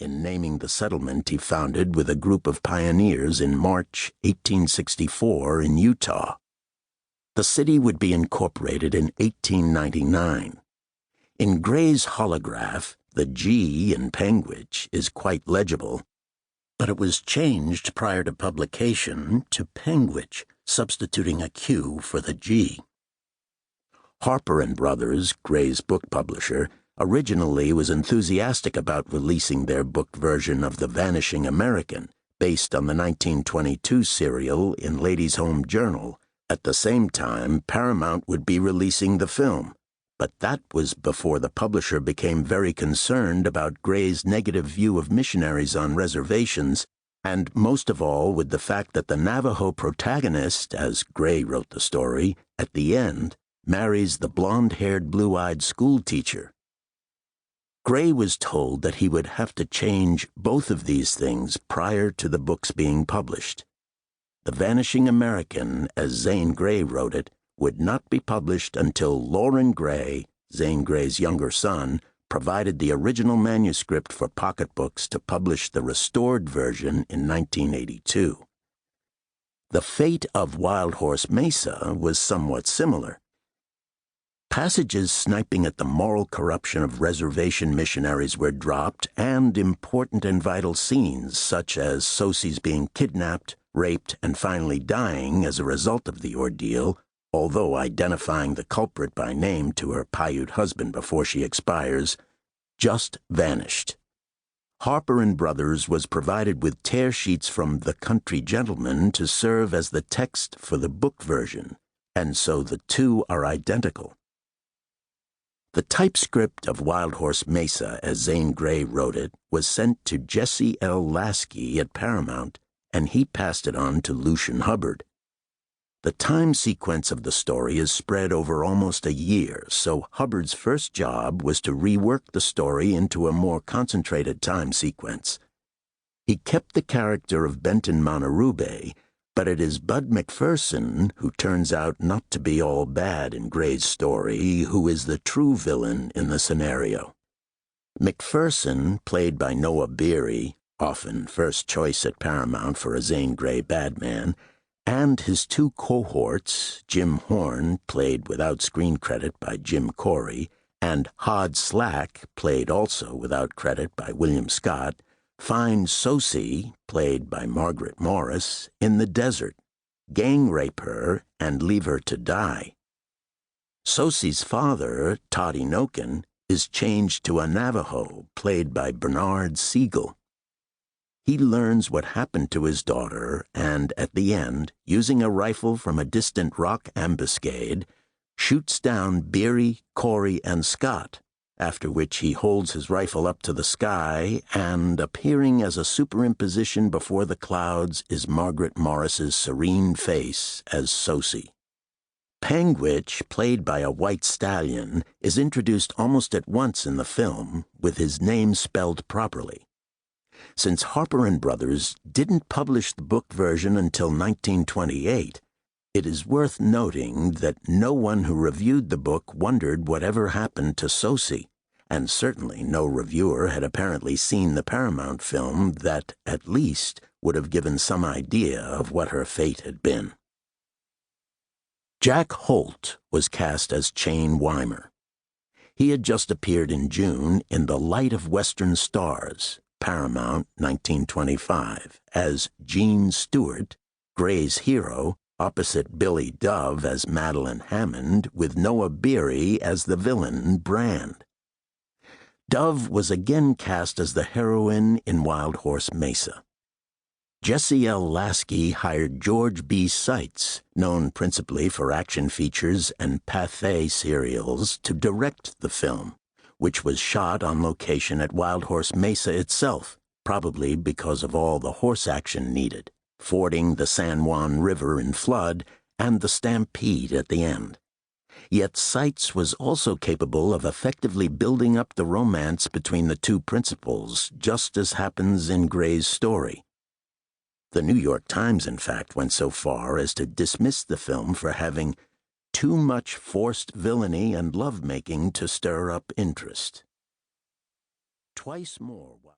in naming the settlement he founded with a group of pioneers in March 1864 in Utah. The city would be incorporated in 1899. In Gray's holograph, the G in Panguitch is quite legible, but it was changed prior to publication to Panguitch, substituting a Q for the G. Harper & Brothers, Gray's book publisher, originally was enthusiastic about releasing their book version of The Vanishing American, based on the 1922 serial in Ladies' Home Journal. At the same time, Paramount would be releasing the film, but that was before the publisher became very concerned about Gray's negative view of missionaries on reservations, and most of all with the fact that the Navajo protagonist, as Gray wrote the story, at the end, marries the blonde-haired, blue-eyed schoolteacher. Gray was told that he would have to change both of these things prior to the books being published. The Vanishing American, as Zane Grey wrote it, would not be published until Loren Gray, Zane Grey's younger son, provided the original manuscript for pocketbooks to publish the restored version in 1982. The fate of Wild Horse Mesa was somewhat similar. Passages sniping at the moral corruption of reservation missionaries were dropped, and important and vital scenes, such as Sosie's being kidnapped, raped, and finally dying as a result of the ordeal, although identifying the culprit by name to her Paiute husband before she expires, just vanished. Harper & Brothers was provided with tear sheets from The Country Gentleman to serve as the text for the book version, and so the two are identical. The typescript of Wild Horse Mesa, as Zane Grey wrote it, was sent to Jesse L. Lasky at Paramount, and he passed it on to Lucian Hubbard. The time sequence of the story is spread over almost a year, so Hubbard's first job was to rework the story into a more concentrated time sequence. He kept the character of Benton Manarube, but it is Bud McPherson, who turns out not to be all bad in Gray's story, who is the true villain in the scenario. McPherson, played by Noah Beery, often first choice at Paramount for a Zane Grey badman, and his two cohorts, Jim Horn, played without screen credit by Jim Corey, and Hod Slack, played also without credit by William Scott, find Sosie, played by Margaret Morris, in the desert, gang rape her, and leave her to die. Sosie's father, Toddy Nokin, is changed to a Navajo, played by Bernard Siegel. He learns what happened to his daughter and, at the end, using a rifle from a distant rock ambuscade, shoots down Beery, Corey, and Scott, after which he holds his rifle up to the sky and, appearing as a superimposition before the clouds, is Margaret Morris's serene face as Sosie. Panguitch, played by a white stallion, is introduced almost at once in the film, with his name spelled properly. Since Harper & Brothers didn't publish the book version until 1928, it is worth noting that no one who reviewed the book wondered whatever happened to Sosie, and certainly no reviewer had apparently seen the Paramount film that, at least, would have given some idea of what her fate had been. Jack Holt was cast as Chane Weymer. He had just appeared in June in The Light of Western Stars, Paramount, 1925, as Gene Stewart, Gray's hero, opposite Billy Dove as Madeline Hammond, with Noah Beery as the villain, Brand. Dove was again cast as the heroine in Wild Horse Mesa. Jesse L. Lasky hired George B. Seitz, known principally for action features and Pathé serials, to direct the film, which was shot on location at Wild Horse Mesa itself, probably because of all the horse action needed, fording the San Juan River in flood, and the stampede at the end. Yet Seitz was also capable of effectively building up the romance between the two principals, just as happens in Gray's story. The New York Times, in fact, went so far as to dismiss the film for having too much forced villainy and lovemaking to stir up interest. Twice more.